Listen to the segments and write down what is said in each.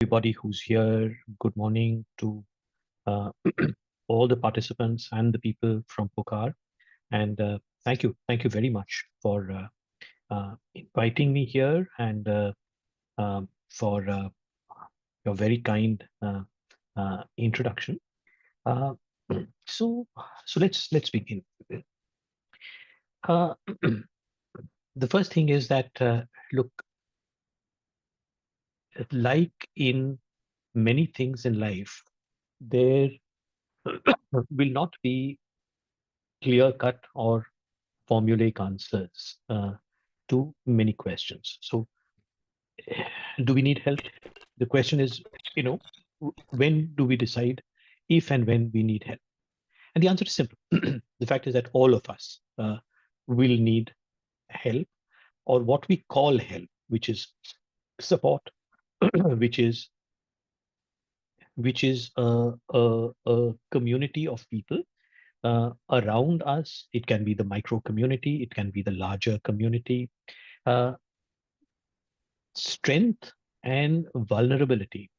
everybody who's here. Good morning to uh, all the participants and the people from Pokar. And thank you very much for inviting me here and for your very kind introduction. Uh, so, so let's begin. Uh, the first thing is that look, like in many things in life, there will not be clear cut or formulaic answers to many questions. So, do we need help? The question is, when do we decide if and when we need help? And the answer is simple. The fact is that all of us will need help, or what we call help, which is support, which is a community of people around us. It can be the micro community, it can be the larger community. Uh, Strength and vulnerability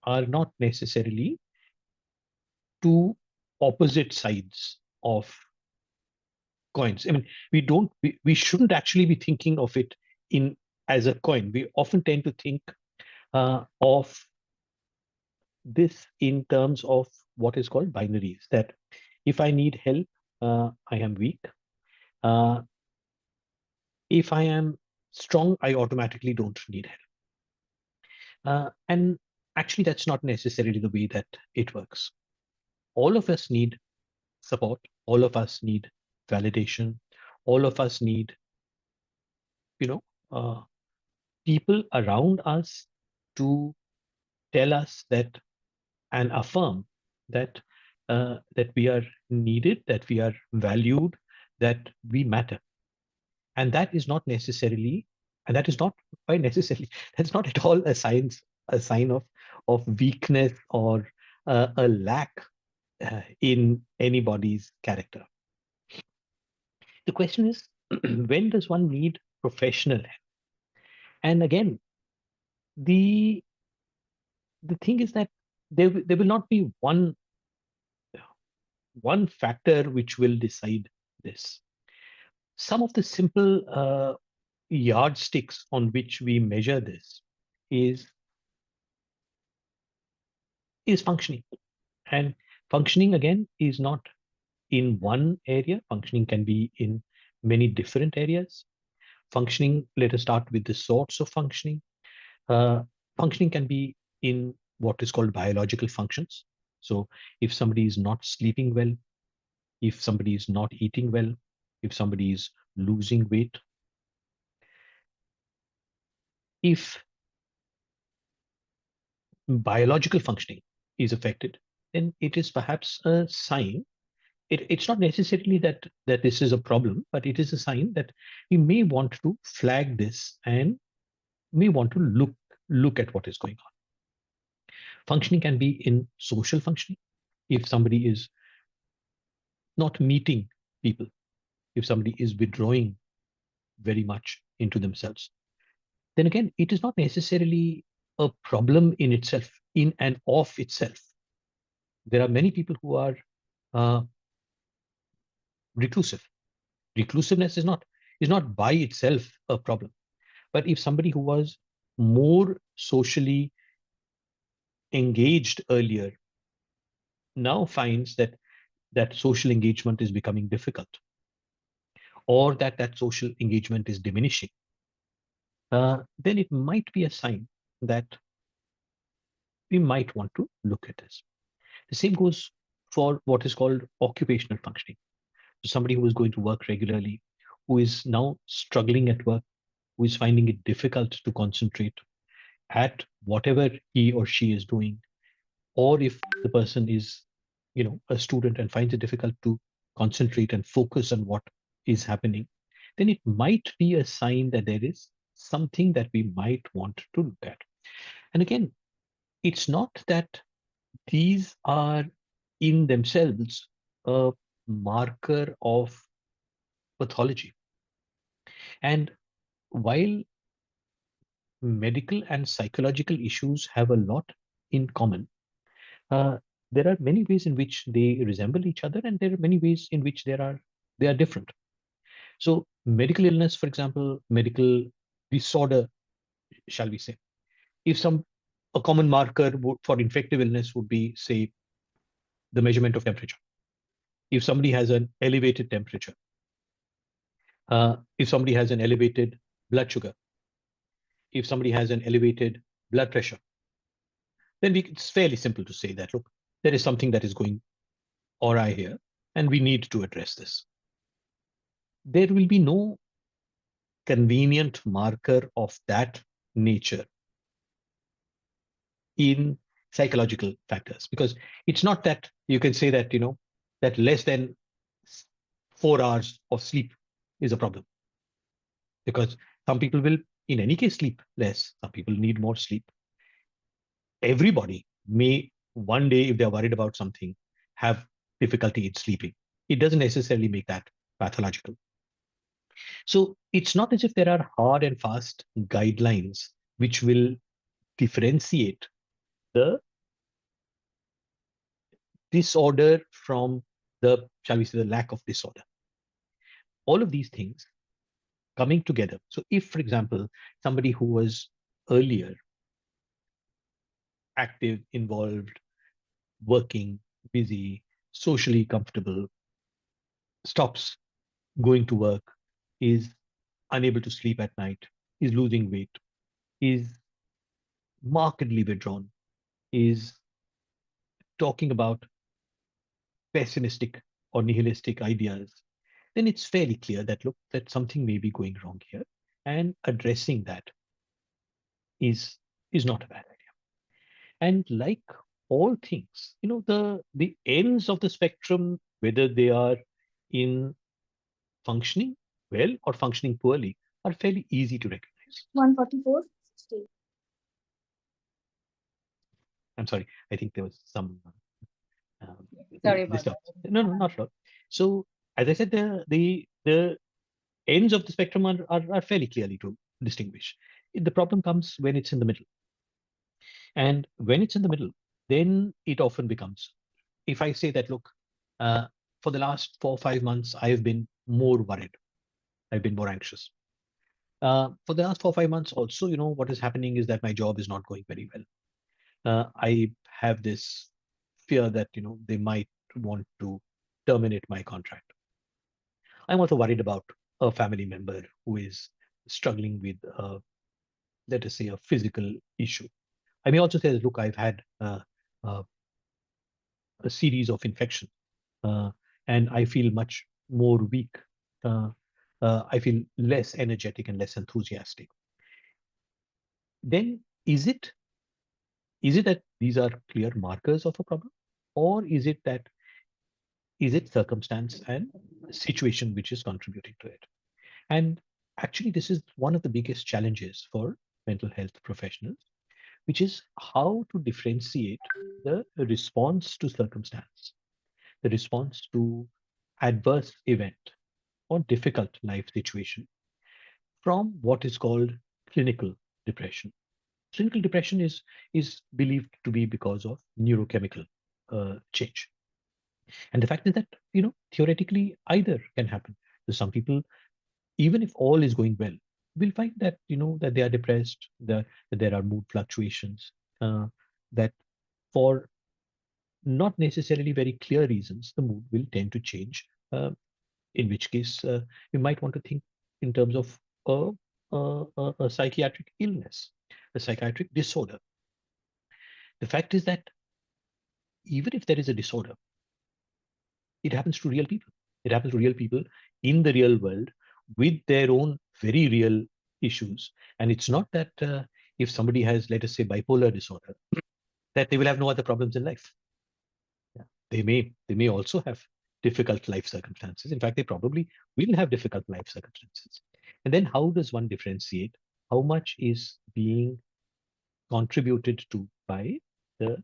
are not necessarily two opposite sides of coins. I mean, we shouldn't actually be thinking of it in as a coin. We often tend to think of this in terms of what is called binaries. That if I need help, I am weak. Uh, if I am strong, I automatically don't need help. And actually, that's not necessarily the way that it works. All of us need support. All of us need validation. All of us need, you know, uh, people around us to tell us that and affirm that that we are needed, that we are valued, that we matter. And that is not necessarily, and that is not by necessarily, that's not at all a sign of weakness or a lack in anybody's character. The question is, when does one need professional help? And again, the the thing is that there will not be one factor which will decide this. Some of the simple yardsticks on which we measure this is is functioning. And functioning again is not in one area. Functioning can be in many different areas. Functioning, let us start with the sorts of functioning. Uh, Functioning can be in what is called biological functions. So if somebody is not sleeping well, if somebody is not eating well, if somebody is losing weight, if biological functioning is affected, then it is perhaps a sign. It's not necessarily that this is a problem, but it is a sign that we may want to flag this and may want to look at what is going on. Functioning can be in social functioning. If somebody is not meeting people, if somebody is withdrawing very much into themselves, then again, it is not necessarily a problem in itself, in and of itself. There are many people who are uh, reclusive. Reclusiveness is not by itself a problem. But if somebody who was more socially engaged earlier now finds that social engagement is becoming difficult, or that social engagement is diminishing, then it might be a sign that we might want to look at this. The same goes for what is called occupational functioning. So somebody who is going to work regularly, who is now struggling at work, who is finding it difficult to concentrate at whatever he or she is doing, or if the person is, a student and finds it difficult to concentrate and focus on what is happening, then it might be a sign that there is something that we might want to look at. And again, it's not that these are in themselves a marker of pathology. And while medical and psychological issues have a lot in common. Uh, there are many ways in which they resemble each other, and there are many ways in which they are different. So, medical illness, for example, medical disorder, shall we say, if some a common marker for infective illness would be, say, the measurement of temperature. If somebody has an elevated temperature, if somebody has an elevated blood sugar, if somebody has an elevated blood pressure, then it's fairly simple to say that, look, there is something that is going awry here, and we need to address this. There will be no convenient marker of that nature in psychological factors, because it's not that you can say that, that less than 4 hours of sleep is a problem, because some people will in any case sleep less, some people need more sleep. Everybody may one day, if they're worried about something, have difficulty in sleeping. It doesn't necessarily make that pathological. So it's not as if there are hard and fast guidelines which will differentiate the disorder from the, shall we say, the lack of disorder. All of these things coming together. So if, for example, somebody who was earlier active, involved, working, busy, socially comfortable, stops going to work, is unable to sleep at night, is losing weight, is markedly withdrawn, is talking about pessimistic or nihilistic ideas, then it's fairly clear that, look, that something may be going wrong here, and addressing that is is not a bad idea. And like all things, the ends of the spectrum, whether they are in functioning well or functioning poorly, are fairly easy to recognize. 144. I'm sorry, I think there was some Sorry about disturb. that. No, no, not at all. So as I said, the ends of the spectrum are fairly clearly to distinguish. The problem comes when it's in the middle. And when it's in the middle, then it often becomes, if I say that, look, uh, for the last 4 or 5 months, I've been more worried. I've been more anxious. For the last 4 or 5 months also, what is happening is that my job is not going very well. I have this fear that, they might want to terminate my contract. I'm also worried about a family member who is struggling with, let us say, a physical issue. I may also say, look, I've had uh, a series of infections, uh, and I feel much more weak. Uh, I feel less energetic and less enthusiastic. Then is it that these are clear markers of a problem, or is it circumstance and situation which is contributing to it? And actually, this is one of the biggest challenges for mental health professionals, which is how to differentiate the response to circumstance, the response to adverse event or difficult life situation, from what is called clinical depression. Clinical depression is believed to be because of neurochemical change. And the fact is that, theoretically, either can happen. So some people, even if all is going well, will find that, that they are depressed, that there are mood fluctuations, that for not necessarily very clear reasons, the mood will tend to change. In which case, you might want to think in terms of a psychiatric illness, a psychiatric disorder. The fact is that even if there is a disorder, it happens to real people. It happens to real people in the real world with their own very real issues. And it's not that if somebody has, let us say, bipolar disorder, that they will have no other problems in life. Yeah. They may also have difficult life circumstances. In fact, they probably will have difficult life circumstances. And then how does one differentiate how much is being contributed to by the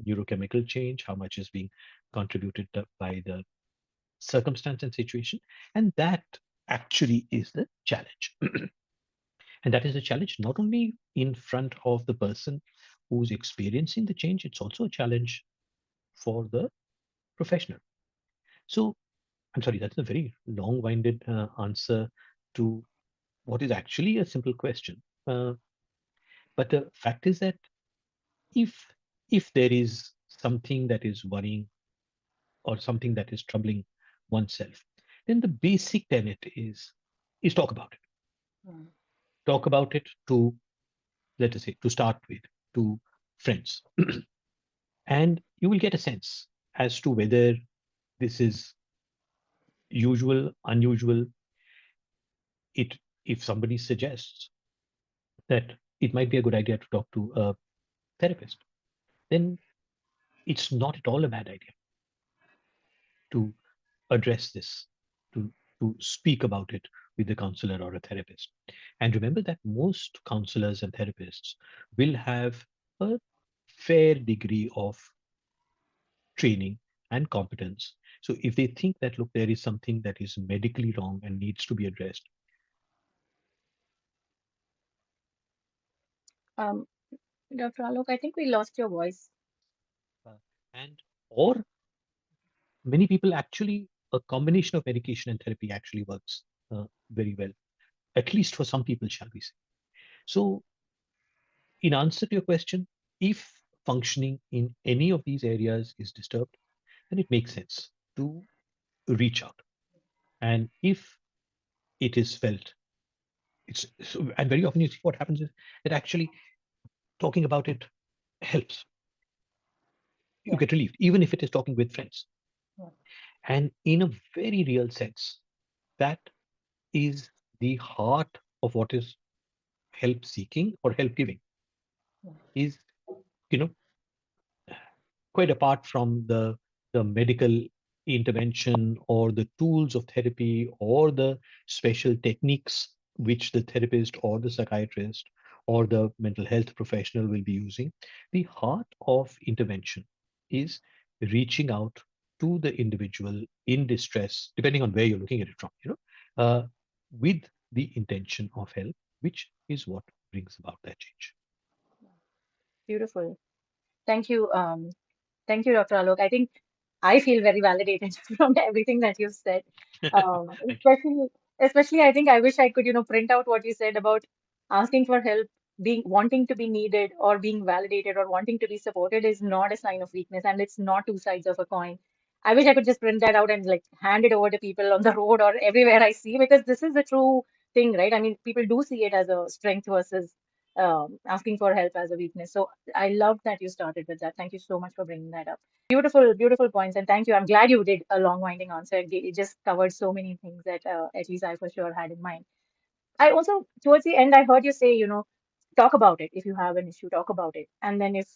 neurochemical change, how much is being contributed by the circumstance and situation? And that actually is the challenge. And that is a challenge not only in front of the person who's experiencing the change, it's also a challenge for the professional. So I'm sorry, that's a very long-winded answer to what is actually a simple question. But the fact is that if if there is something that is worrying or something that is troubling oneself, then the basic tenet is talk about it. Mm. Talk about it to, let us say, to start with, to friends, and you will get a sense as to whether this is usual, unusual. It If somebody suggests that it might be a good idea to talk to a therapist, then it's not at all a bad idea to address this, to, to speak about it with a counselor or a therapist. And remember that most counselors and therapists will have a fair degree of training and competence. So if they think that, look, there is something that is medically wrong and needs to be addressed. Um, Dr. Alok, I think we lost your voice. uh, and or many people actually, a combination of medication and therapy actually works very well, at least for some people, shall we say. So in answer to your question, if functioning in any of these areas is disturbed, then it makes sense to reach out. And if it is felt, it's so, and very often you see what happens is that actually talking about it helps. You Yeah. get relieved, even if it is talking with friends. Yeah. And in a very real sense, that is the heart of what is help seeking or help giving, Yeah. is, you know, quite apart from the medical intervention or the tools of therapy or the special techniques which the therapist or the psychiatrist or the mental health professional will be using. The heart of intervention is reaching out to the individual in distress, depending on where you're looking at it from, with the intention of help, which is what brings about that change. Beautiful. Thank you. Thank you, Dr. Alok. I think I feel very validated from everything that you've said. Thank you. Especially, I think I wish I could, print out what you said about asking for help, being wanting to be needed or being validated or wanting to be supported is not a sign of weakness, and it's not two sides of a coin. I wish I could just print that out and like hand it over to people on the road or everywhere I see, because this is the true thing, right? I mean, people do see it as a strength versus asking for help as a weakness. So I love that you started with that. Thank you so much for bringing that up. Beautiful, beautiful points. And thank you. I'm glad you did a long winding answer. It just covered so many things that at least I for sure had in mind. I also, towards the end, I heard you say, talk about it. If you have an issue, talk about it. And then if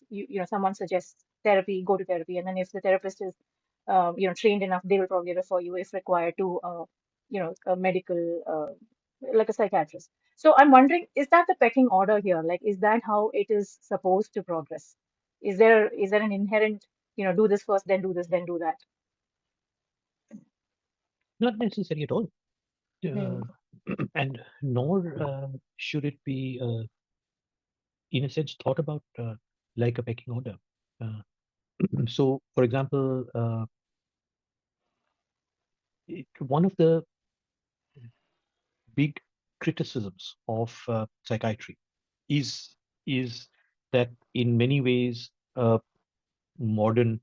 someone suggests therapy, go to therapy. And then if the therapist is, trained enough, they will probably refer you if required to, a medical, like a psychiatrist. So I'm wondering, is that the pecking order here? Like, is that how it is supposed to progress? Is there an inherent, do this first, then do this, then do that? Not necessary at all. Hmm. uh, and nor should it be, in a sense, thought about like a pecking order. Uh, so, for example, one of the big criticisms of psychiatry is is that in many ways, modern,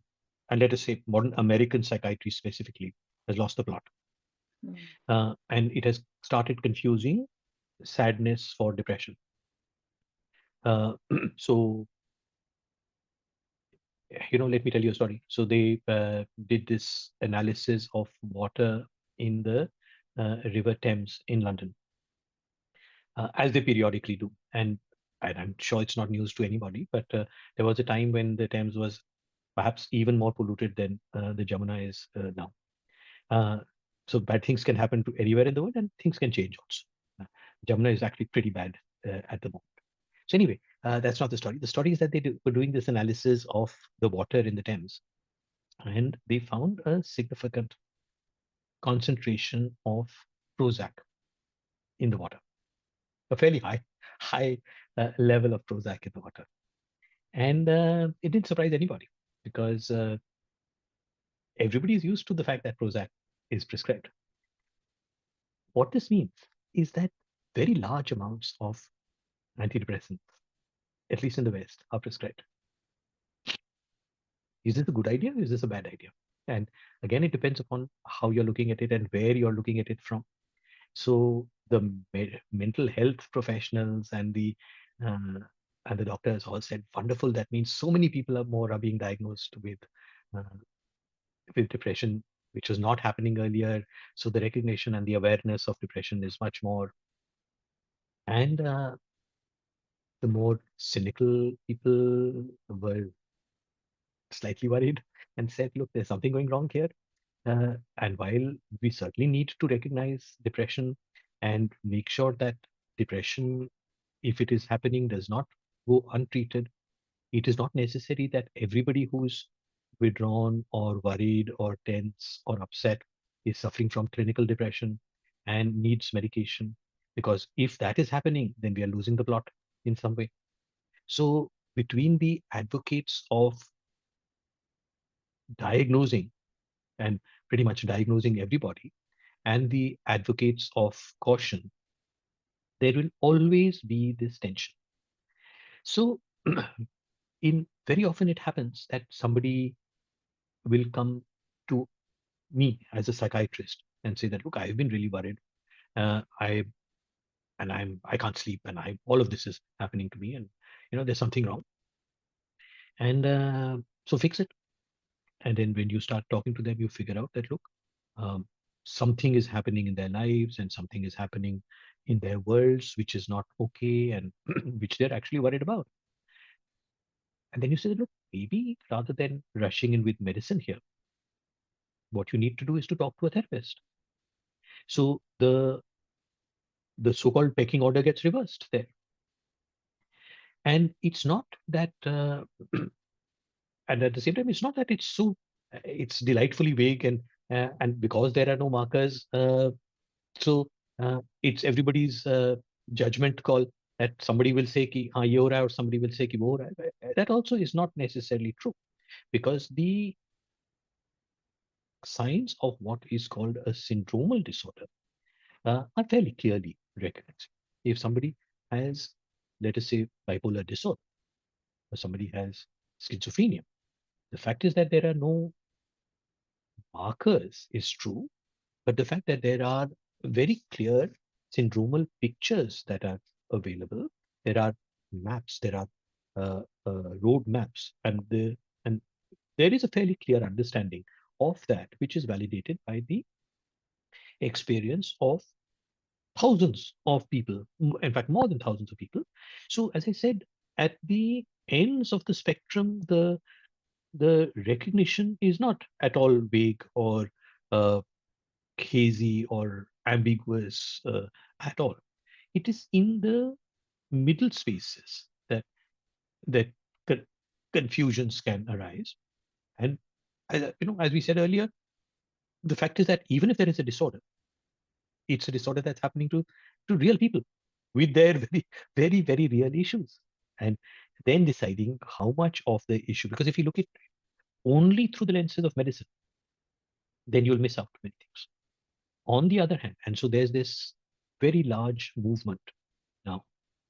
and let us say modern American psychiatry specifically, has lost the plot, Hmm. and it has started confusing sadness for depression. Uh, so let me tell you a story. So they did this analysis of water in the River Thames in London, as they periodically do. And I'm sure it's not news to anybody, but there was a time when the Thames was perhaps even more polluted than the Jamuna is now. Uh, so bad things can happen to anywhere in the world, and things can change also. Uh, Jamuna is actually pretty bad at the moment. So anyway, that's not the story. The story is that were doing this analysis of the water in the Thames, and they found a significant concentration of Prozac in the water, a fairly high. high level of Prozac in the water. And it didn't surprise anybody because everybody is used to the fact that Prozac is prescribed. What this means is that very large amounts of antidepressants, at least in the West, are prescribed. Is this a good idea? Is this a bad idea? And again, it depends upon how you're looking at it and where you're looking at it from. So the mental health professionals uh, and the doctors all said, wonderful. That means so many people are more are being diagnosed uh, with depression, which was not happening earlier. So the recognition and the awareness of depression is much more. And the more cynical people were slightly worried and said, look, there's something going wrong here. And while we certainly need to recognize depression and make sure that depression, if it is happening, does not go untreated, it is not necessary that everybody who's withdrawn or worried or tense or upset is suffering from clinical depression and needs medication. Because if that is happening, then we are losing the plot in some way. So between the advocates of diagnosing and pretty much diagnosing everybody and the advocates of caution, there will always be this tension. So in very often it happens that somebody will come to me as a psychiatrist and say that, look, I've been really worried. I and I can't sleep, and I all of this is happening to me, and there's something wrong, and so fix it. And then when you start talking to them, you figure out that look, um, something is happening in their lives, and something is happening in their worlds which is not okay, and which they're actually worried about. And then you say, look, maybe rather than rushing in with medicine here, what you need to do is to talk to a therapist. So the so-called pecking order gets reversed there. And it's not that, and at the same time, it's not that it's delightfully vague and because there are no markers, so it's everybody's judgment call that somebody will say ki हाँ ये हो रहा है or somebody will say कि वो हो रहा है. That also is not necessarily true because the signs of what is called a syndromal disorder are fairly clearly recognized. If somebody has, let us say, bipolar disorder, or somebody has schizophrenia, the fact is that there are no markers is true, but the fact that there are very clear syndromal pictures that are available, there are maps, there are road maps, and there is a fairly clear understanding of that, which is validated by the experience of thousands of people, in fact, more than thousands of people. So, as I said, at the ends of the spectrum, the recognition is not at all vague or uh, hazy or ambiguous at all. It is in the middle spaces that con- confusions can arise. And as we said earlier, the fact is that even if there is a disorder, it's a disorder that's happening to real people with their very very very real issues, and then deciding how much of the issue, because if you look at only through the lenses of medicine, then you'll miss out many things. On the other hand, and so there's this very large movement now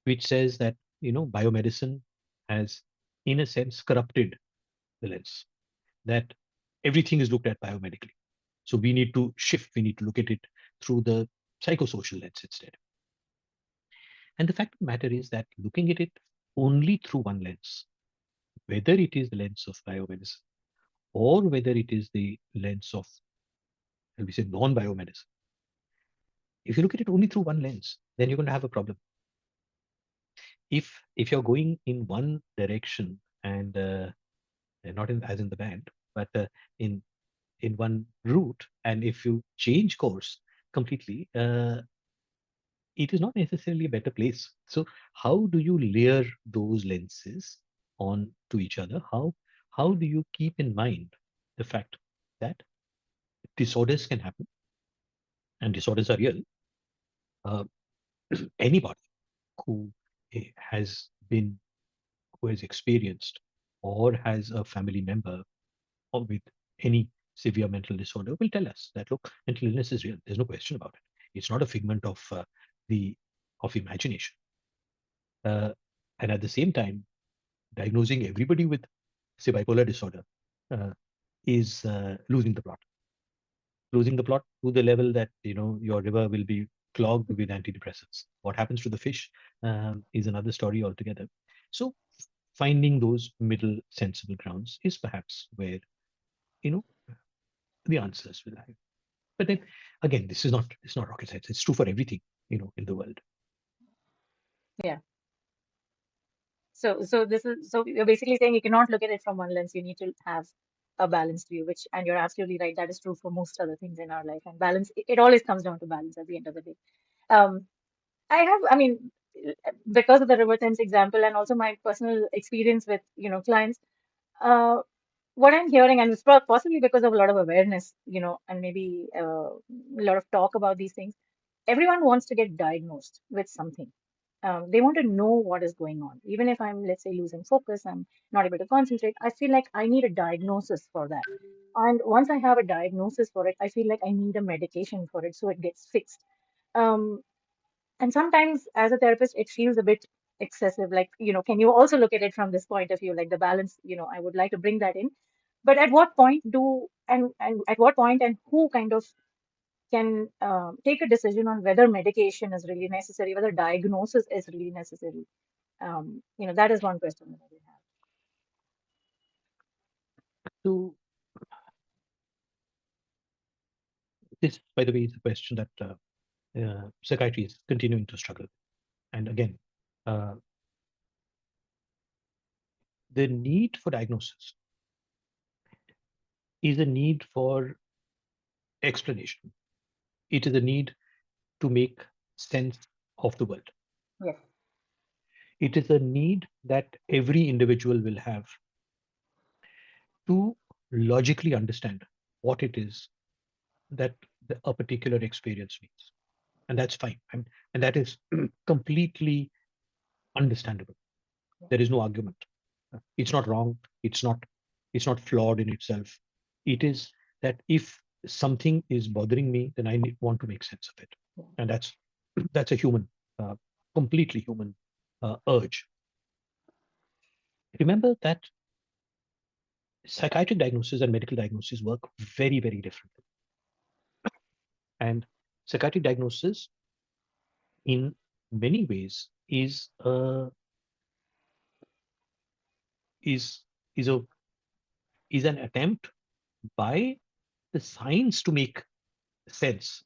which says that biomedicine has in a sense corrupted the lens, that everything is looked at biomedically, so we need to shift, we need to look at it through the psychosocial lens instead. And the fact of the matter is that looking at it only through one lens, whether it is the lens of biomedicine or whether it is the lens of, shall we say, non-biomedicine, if you look at it only through one lens, then you're going to have a problem. If you're going in one direction and not in as in the band, but in in one route, and if you change course completely, it is not necessarily a better place. So how do you layer those lenses on to each other? How do you keep in mind the fact that disorders can happen and disorders are real? Uh, Anybody who has been, who has experienced or has a family member or with any severe mental disorder will tell us that look, mental illness is real. There's no question about it. It's not a figment the of imagination. Uh, and at the same time, diagnosing everybody with say bipolar disorder uh, is losing the plot. Losing the plot to the level that your river will be clogged with antidepressants. What happens to the fish is another story altogether. So finding those middle sensible grounds is perhaps where you know the answers will lie. But then again, this is not it's not rocket science. It's true for everything in the world. Yeah. So this is so you're basically saying you cannot look at it from one lens. You need to have a balanced view, which and you're absolutely right. That is true for most other things in our life. And balance, it always comes down to balance at the end of the day. Um, I mean, because of the River Thames example and also my personal experience with, clients, uh, what I'm hearing, and it's possibly because of a lot of awareness, and maybe a lot of talk about these things, everyone wants to get diagnosed with something. They want to know what is going on. Even if I'm, let's say, losing focus, I'm not able to concentrate, I feel like I need a diagnosis for that. And once I have a diagnosis for it, I feel like I need a medication for it so it gets fixed. Um, and sometimes, as a therapist, it feels a bit excessive. Like, can you also look at it from this point of view, like the balance? I would like to bring that in. But at what point and at what point and who kind of can take a decision on whether medication is really necessary, whether diagnosis is really necessary? That is one question that I will have. So this, by the way, is a question that psychiatry is continuing to struggle. And again, uh, the need for diagnosis is a need for explanation. It is a need to make sense of the world. Yes. It is a need that every individual will have to logically understand what it is that a particular experience means. And that's fine. And that is completely understandable. There is no argument. It's not wrong. It's not flawed in itself. It is that if something is bothering me, then I want to make sense of it. And that's a human, uh, completely human urge. Remember that psychiatric diagnosis and medical diagnosis work very, very differently. And psychiatric diagnosis, in many ways, is is a is an attempt by the science to make sense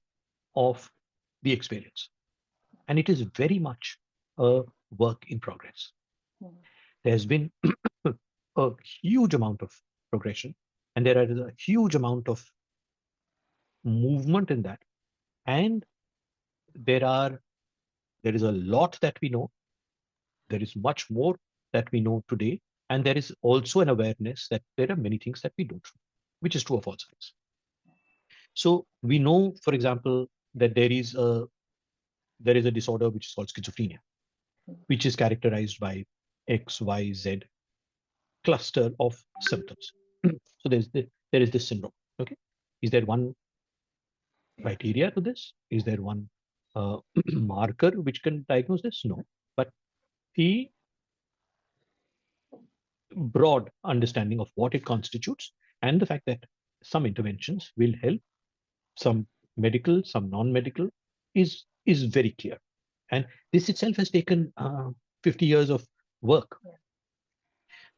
of the experience, and it is very much a work in progress. Mm, There's been a huge amount of progression, and there is a huge amount of movement in that, and there are there is a lot that we know. There is much more that we know today, and there is also an awareness that there are many things that we don't know, which is true of all science. So we know, for example, that there is a disorder which is called schizophrenia, which is characterized by XYZ cluster of symptoms. So there is this syndrome. Okay, is there one criteria to this? Is there one uh, marker which can diagnose this? No, but the broad understanding of what it constitutes and the fact that some interventions will help, some medical, some non-medical, is very clear. And this itself has taken 50 years of work. yeah.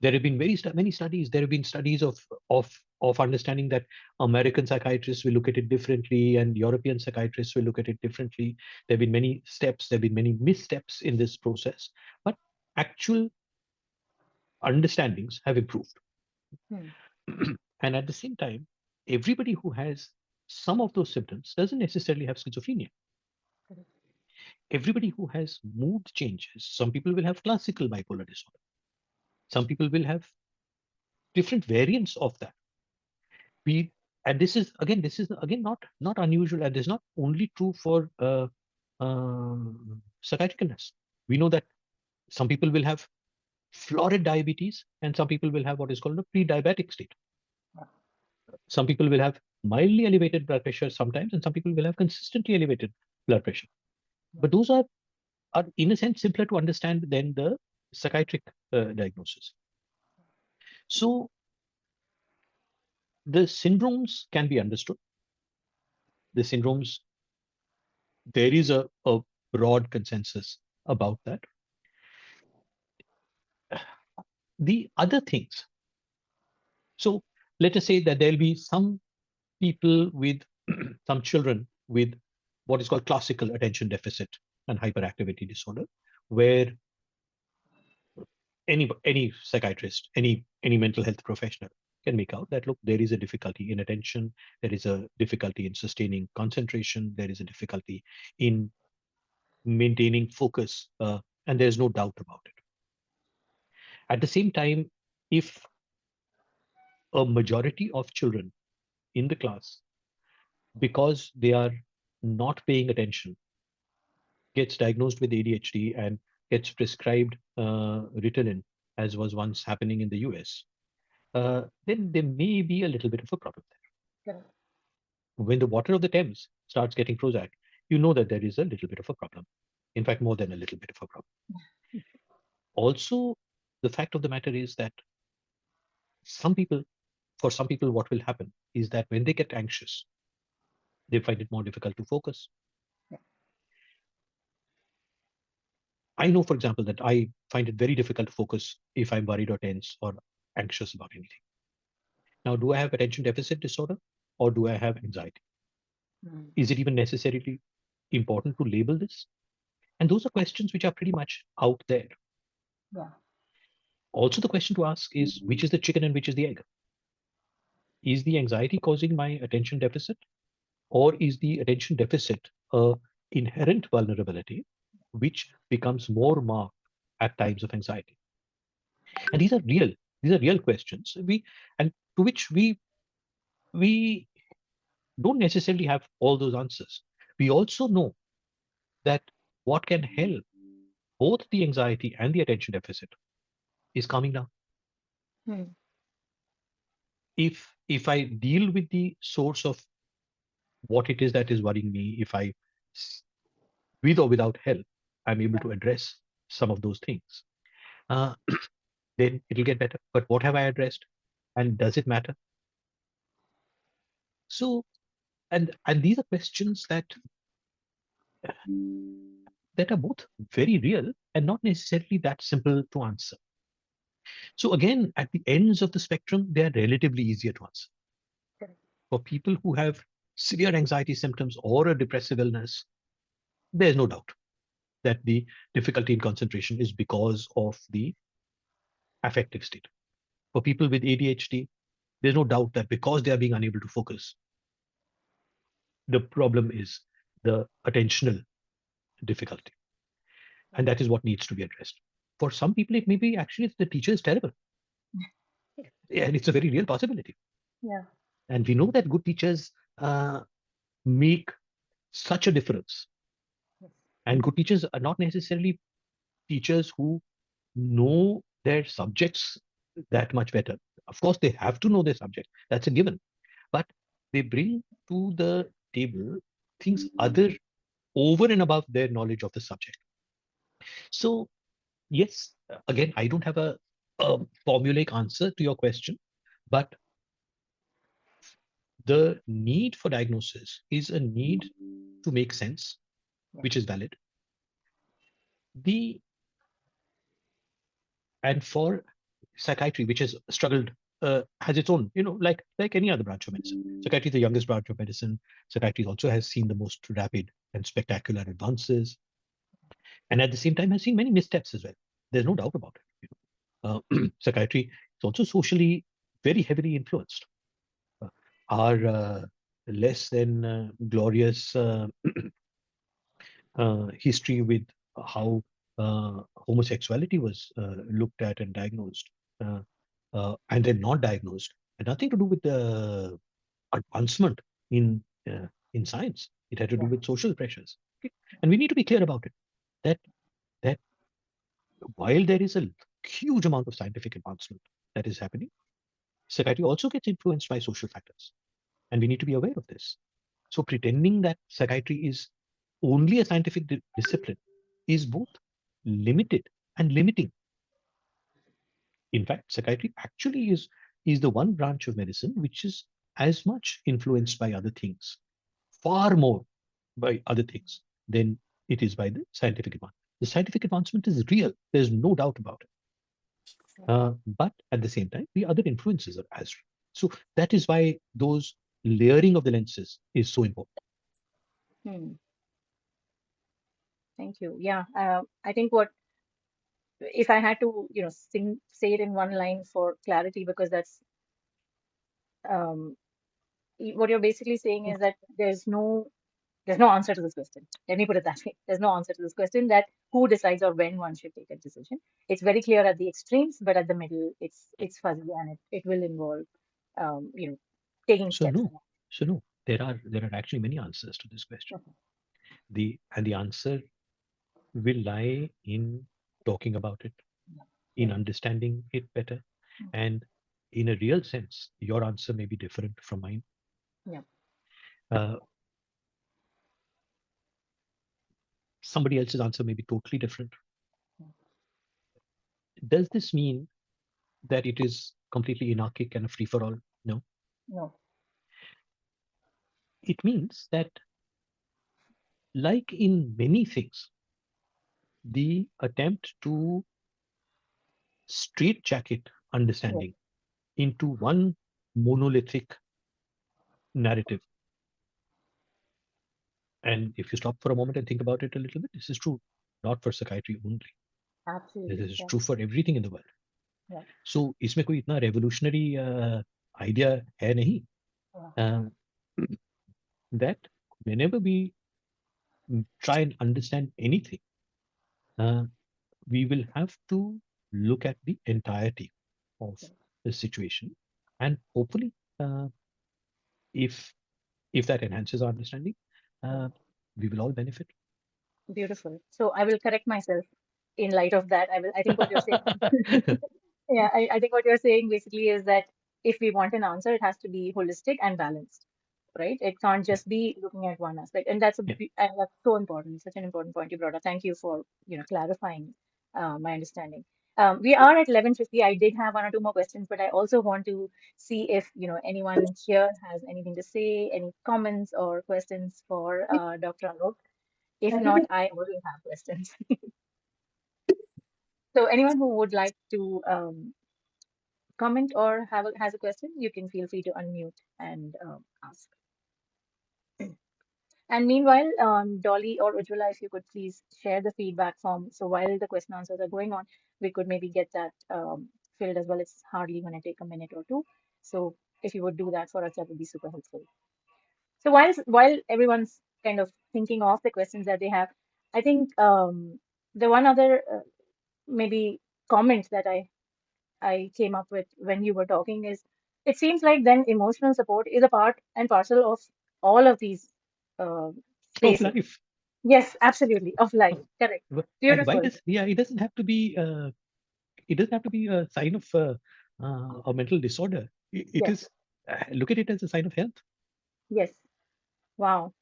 There have been many studies. There have been studies of understanding that American psychiatrists will look at it differently and European psychiatrists will look at it differently. There have been many steps. There have been many missteps in this process, but actual understandings have improved. Hmm. And at the same time, everybody who has some of those symptoms doesn't necessarily have schizophrenia. Correct. Everybody who has mood changes, some people will have classical bipolar disorder. Some people will have different variants of that. We and this is again not unusual, and is not only true for psychiatric illness. We know that Some people will have florid diabetes, and some people will have what is called a pre-diabetic state. Some people will have mildly elevated blood pressure sometimes, and some people will have consistently elevated blood pressure. But those are in a sense simpler to understand than the psychiatric diagnosis. So the syndromes can be understood. The syndromes, there is a broad consensus about that. The other things, so let us say that there'll be some people with some children with what is called classical attention deficit and hyperactivity disorder, where any psychiatrist, any mental health professional can make out that look, there is a difficulty in attention, there is a difficulty in sustaining concentration, there is a difficulty in maintaining focus, and there's no doubt about it. At the same time, if a majority of children in the class, because they are not paying attention, gets diagnosed with ADHD and gets prescribed Ritalin, as was once happening in the US, then there may be a little bit of a problem there. Correct. When the water of the Thames starts getting Prozac, you know that there is a little bit of a problem. In fact, more than a little bit of a problem. Also, the fact of the matter is that some people, for some people, what will happen is that when they get anxious, they find it more difficult to focus. I know, for example, that I find it very difficult to focus if I'm worried or tense or anxious about anything. Now, do I have attention deficit disorder or do I have anxiety? Mm. Is it even necessarily important to label this? And those are questions which are pretty much out there. Yeah. Also, the question to ask is which is the chicken and which is the egg? Is the anxiety causing my attention deficit, or is the attention deficit a inherent vulnerability which becomes more marked at times of anxiety? And these are real questions. And to which we don't necessarily have all those answers. We also know that what can help both the anxiety and the attention deficit is calming down. Mm. If I deal with the source of what it is that is worrying me, if I, with or without help, I'm able to address some of those things, uh, then it'll get better. But what have I addressed? And does it matter? So, and these are questions that are both very real and not necessarily that simple to answer. So again, at the ends of the spectrum, they are relatively easier to answer. Correct. For people who have severe anxiety symptoms or a depressive illness, there's no doubt that the difficulty in concentration is because of the affective state. For people with ADHD, there's no doubt that because they are being unable to focus, the problem is the attentional difficulty. And that is what needs to be addressed. For some people, it may be actually the teacher is terrible. And it's a very real possibility. Yeah. And we know that good teachers make such a difference. Yes. And good teachers are not necessarily teachers who know their subjects that much better. Of course, they have to know their subject. That's a given. But they bring to the table things other over and above their knowledge of the subject. So, yes, again, I don't have a formulaic answer to your question, but the need for diagnosis is a need to make sense, Yeah. which is valid. The and for psychiatry, which has struggled, has its own, like any other branch of medicine. Psychiatry is the youngest branch of medicine. Psychiatry also has seen the most rapid and spectacular advances, and at the same time has seen many missteps as well. There's no doubt about it. Psychiatry is also socially very heavily influenced. Our less than glorious history with how homosexuality was looked at and diagnosed, uh, and then not diagnosed, had nothing to do with the advancement in in science. It had to do Yeah. with social pressures. Okay? And we need to be clear about it. That that while there is a huge amount of scientific advancement that is happening, psychiatry also gets influenced by social factors, and we need to be aware of this. So pretending that psychiatry is only a scientific discipline is both limited and limiting. In fact, psychiatry actually is the one branch of medicine which is as much influenced by other things, far more by other things than it is by the scientific advancement. The scientific advancement is real. There's no doubt about it. But at the same time, the other influences are as real. So that is why those layering of the lenses is so important. Hmm. Thank you. Yeah. I think what if I had to, say it in one line for clarity, because that's um, what you're basically saying is that there's no answer to this question. Let me put it that way. There's no answer to this question that who decides or when one should take a decision. It's very clear at the extremes, but at the middle, it's fuzzy and it will involve, um, you know, taking So steps. no, so no, there are actually many answers to this question. Okay. The answer will lie in talking about it, in Yeah. understanding it better, Mm. and in a real sense, your answer may be different from mine. Yeah. Uh, Somebody else's answer may be totally different. Does this mean that it is completely anarchic and a free for all? No. No. It means that, like in many things, the attempt to straitjacket Yeah. understanding into one monolithic narrative. And if you stop for a moment and think about it a little bit, this is true not for psychiatry only. This Absolutely. is Yeah. true for everything in the world. Yeah. So इसमें कोई इतना revolutionary idea है नहीं, Yeah. uh, that whenever we try and understand anything, uh, we will have to look at the entirety of Yeah. the situation, and hopefully, uh, if if that enhances our understanding, Yeah. uh, we will all benefit. Beautiful. So I will correct myself in light of that. I think what you're saying. Yeah, I think what you're saying basically is that if we want an answer, it has to be holistic and balanced, right? It can't Yeah, just be looking at one aspect, and that's yeah, and that's so important. Such an important point you brought up. Thank you for clarifying my understanding. We are at 11:50. I did have one or two more questions, but I also want to see if anyone here has anything to say, any comments or questions for Dr. Alok. If not, I also have questions. So anyone who would like to comment or has a question, you can feel free to unmute and ask. And meanwhile, Dolly or Ujjwala, if you could please share the feedback form. So while the question answers are going on, we could maybe get that filled as well. It's hardly going to take a minute or two. So if you would do that for us, that would be super helpful. So while everyone's kind of thinking of the questions that they have, I think the one other maybe comment that I came up with when you were talking is it seems like then emotional support is a part and parcel of all of these uh, of spaces. life. Yes, absolutely, of life. Uh, Correct. and why Beautiful. does, yeah, it doesn't have to be a sign of a mental disorder. It Yes, is, look at it as a sign of health. yes. Wow.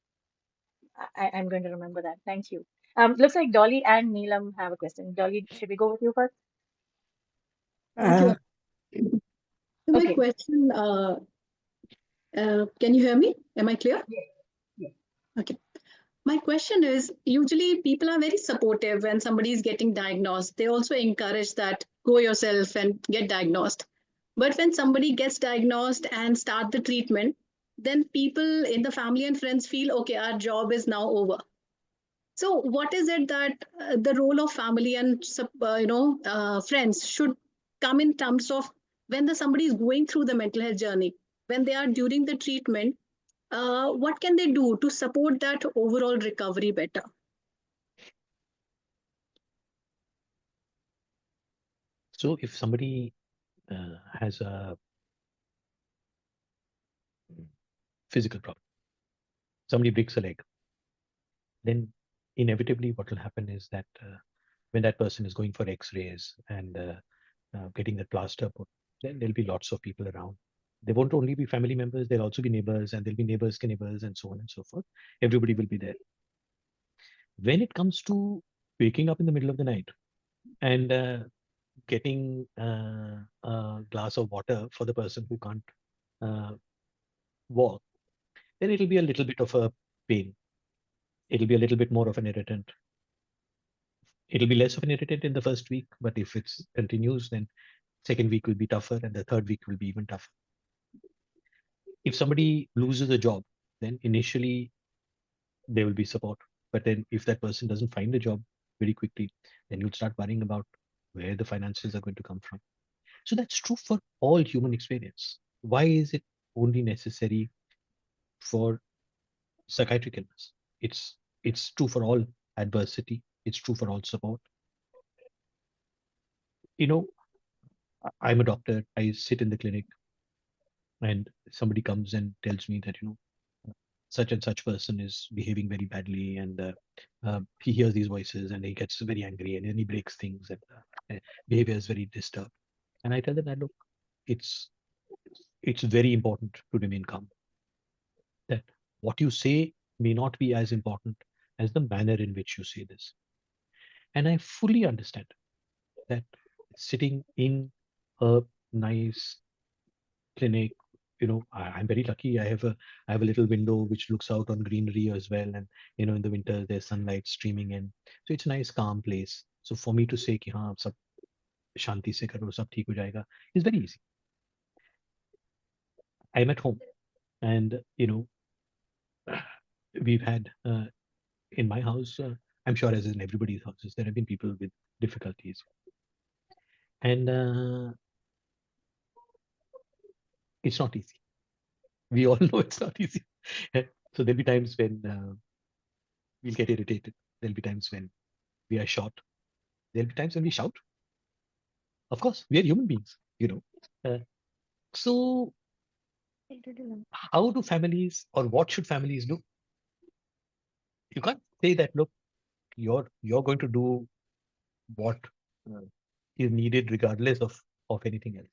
I'm going to remember that. Thank you. Looks like Dolly and Neelam have a question. Dolly, should we go with you first? Thank you. So my Okay. question, can you hear me? Am I clear? Yes. Yes. Okay. My question is, usually people are very supportive when somebody is getting diagnosed. They also encourage that go yourself and get diagnosed. But when somebody gets diagnosed and start the treatment, then people in the family and friends feel, okay, our job is now over. So, what is it that the role of family and friends should come in terms of when the somebody is going through the mental health journey, when they are during the treatment, what can they do to support that overall recovery better? So if somebody has a physical problem, somebody breaks a leg, then inevitably what will happen is that when that person is going for X-rays and getting the plaster put, then there'll be lots of people around. They won't only be family members, there'll also be neighbors, and there'll be neighbors' neighbors, and so on and so forth. Everybody will be there. When it comes to waking up in the middle of the night and getting a glass of water for the person who can't uh, walk, then it'll be a little bit of a pain. It'll be a little bit more of an irritant. It'll be less of an irritant in the first week, but if it continues, then second week will be tougher, and the third week will be even tougher. If somebody loses a job, then initially there will be support. But then if that person doesn't find a job very quickly, then you'll start worrying about where the finances are going to come from. So that's true for all human experience. Why is it only necessary for psychiatric illness? It's true for all adversity. It's true for all support. You know, I'm a doctor. I sit in the clinic, and somebody comes and tells me that such and such person is behaving very badly, and he hears these voices and he gets very angry, and then he breaks things, and behavior is very disturbed. And I tell them that look, it's it's very important to remain calm. That what you say may not be as important as the manner in which you say this. And I fully understand that sitting in a nice clinic, I'm very lucky. I have a little window which looks out on greenery as well, and in the winter there's sunlight streaming in, so it's a nice calm place. So for me to say कि हाँ सब शांति से करो सब ठीक हो जाएगा is very easy. I'm at home, and we've had in my house, I'm sure as in everybody's houses, there have been people with difficulties, and it's not easy. We all know it's not easy. So there'll be times when we'll get irritated. There'll be times when we are short. There'll be times when we shout. Of course, we are human beings. So how do families, or what should families do? You can't say that, look, you're going to do what uh, is needed regardless of anything else.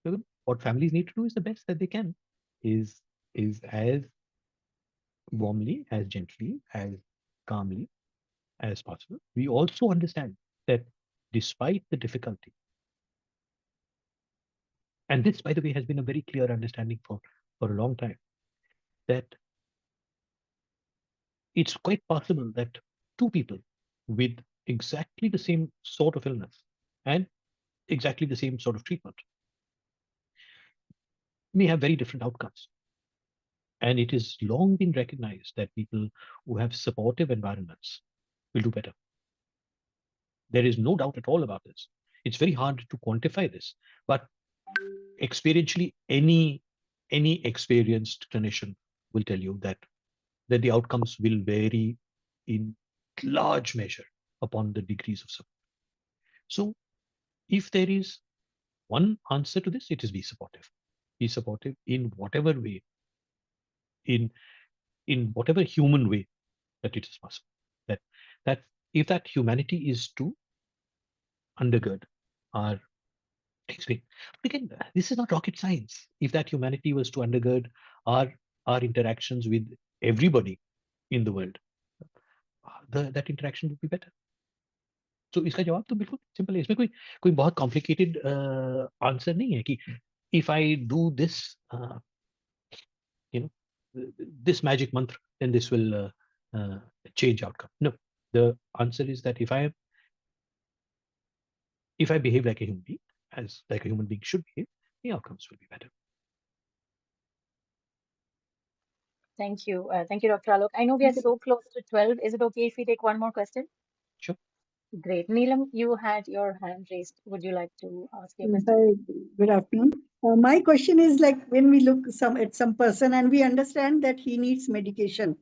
So what families need to do is the best that they can, is as warmly, as gently, as calmly as possible. We also understand that despite the difficulty, and this, by the way, has been a very clear understanding for a long time, that it's quite possible that two people with exactly the same sort of illness and exactly the same sort of treatment may have very different outcomes. And it has long been recognized that people who have supportive environments will do better. There is no doubt at all about this. It's very hard to quantify this, but experientially, any experienced clinician will tell you that the outcomes will vary in large measure upon the degrees of support. So if there is one answer to this, it is be supportive. Be supportive in whatever way, in whatever human way that it is possible. That if that humanity is to undergird our experience. But again, this is not rocket science. If that humanity was to undergird our interactions with everybody in the world, that interaction would be better. So इसका जवाब तो बिल्कुल simple है. इसमें कोई बहुत complicated answer नहीं है कि if I do this, you know, this magic mantra, then this will change outcome. No, the answer is that if I behave like a human being, as like a human being should behave, the outcomes will be better. Thank you. Thank you, Dr. Alok. I know we are so close to 12. Is it okay if we take one more question? Sure. Great. Neelam, you had your hand raised. Would you like to ask your question? Hi, good afternoon. My question is like when we look at some person and we understand that he needs medication,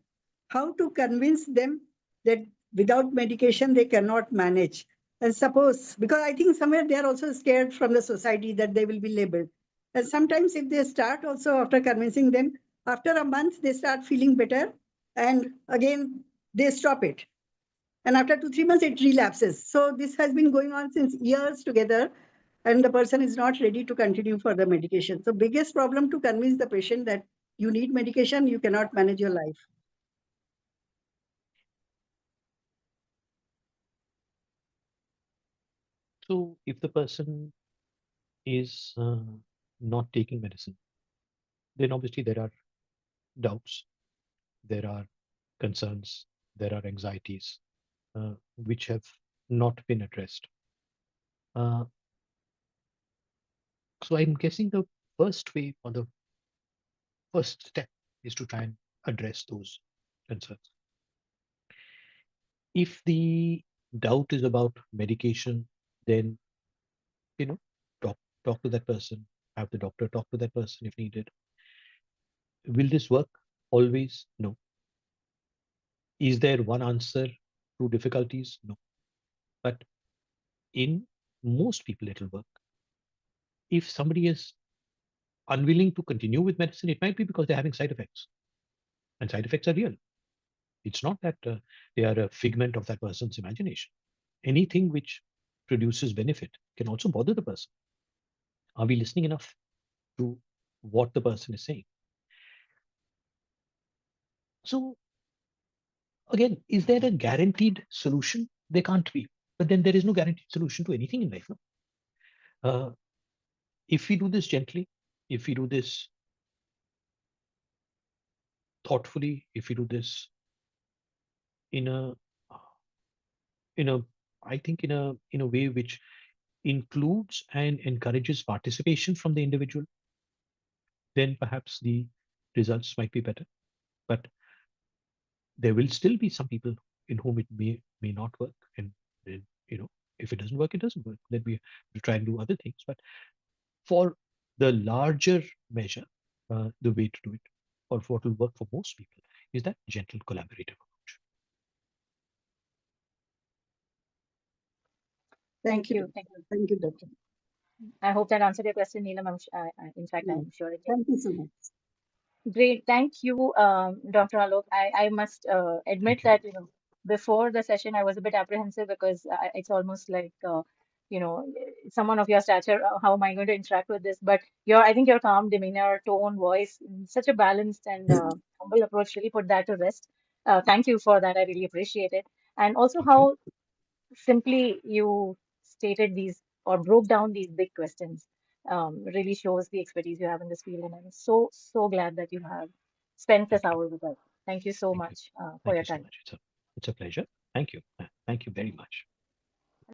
how to convince them that without medication they cannot manage? And suppose, because I think somewhere they are also scared from the society that they will be labeled. And sometimes if they start also after convincing them, after a month they start feeling better and again they stop it. And after 2-3 months, it relapses. So this has been going on since years together, and the person is not ready to continue for the medication. So biggest problem to convince the patient that you need medication, you cannot manage your life. So if the person is not taking medicine, then obviously there are doubts, there are concerns, there are anxieties which have not been addressed. Uh, so I'm guessing the first way or the first step is to try and address those concerns. If the doubt is about medication, then you know, talk to that person, have the doctor talk to that person if needed. Will this work? Always? No. Is there one answer to difficulties? No. But in most people, it'll work. If somebody is unwilling to continue with medicine, it might be because they're having side effects. And side effects are real. It's not that they are a figment of that person's imagination. Anything which produces benefit can also bother the person. Are we listening enough to what the person is saying? So again, is there a guaranteed solution? There can't be. But then there is no guaranteed solution to anything in life. No? If we do this gently, if we do this thoughtfully, if we do this in a in a I think in a way which includes and encourages participation from the individual, then perhaps the results might be better. But there will still be some people in whom it may not work, and then if it doesn't work, it doesn't work. Then we have to try and do other things. But for the larger measure, the way to do it, or what will work for most people, is that gentle collaborative approach. Thank Thank you. you. Thank you. Thank you, doctor. I hope that answered your question, Neelam. In fact, Yeah. I'm sure it did. Thank you so much. Great. Thank you, Dr. Alok. I must admit Thank you. that, before the session, I was a bit apprehensive because it's almost like, someone of your stature, how am I going to interact with this? But I think your calm demeanor, tone, voice, such a balanced and humble approach really put that to rest. Thank you for that. I really appreciate it. And also Thank you. how simply you stated these or broke down these big questions really shows the expertise you have in this field. And I'm so, so glad that you have spent this Thank you. hour with us. Thank you so Thank you. much for Thank your you so time. much. It's a pleasure. Thank you. Thank you very much.